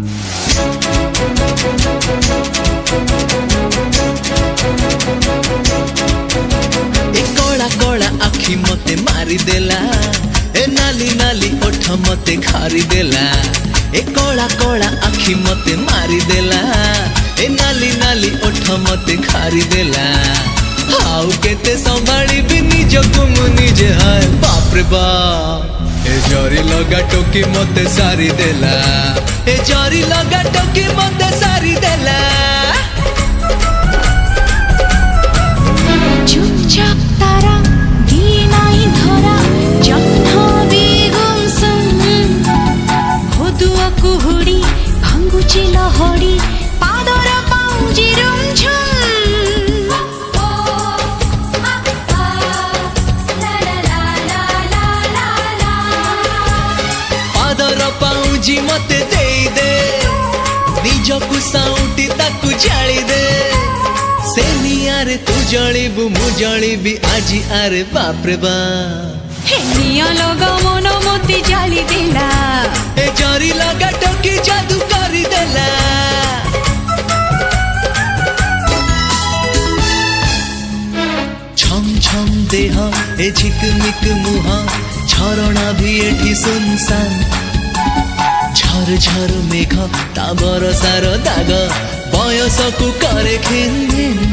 ए कड़ा कड़ा आखी मते मारी देला, ए नाली नाली ओठ मते खारी देला। ए कड़ा कड़ा आखी मते मारी देला, ए नाली नाली ओठ मते खारी देला। हाउ केते संभाली भी निजको मु निजे, हाय बाप रे बाप। ए जरी लगा टोकी मते सारी देला, ए जरी लगा टोकी मते सारी देला। चुपचाप तारा दिए नाही धरा, जह्नवी गुमसुम होदुआ कुहुडी भांगुची लहडी, पादर पाउजी रुमझुम। पादर पाउजी मते देई दे, निजकु साउटी ताकु जाली दे। से नियारे तू जळीबु मु जळीबी आजी, आरे बाप रे बाप। हे निया लगा मन मोती जाली देला, ए जरी लगा टोकी जादू करी देला। छम छम देह ए झिकमिक मुह, झरणा भी एठी सुनसान। झर झर मेघ ता बरसार दाग, बयसकु करे खिन।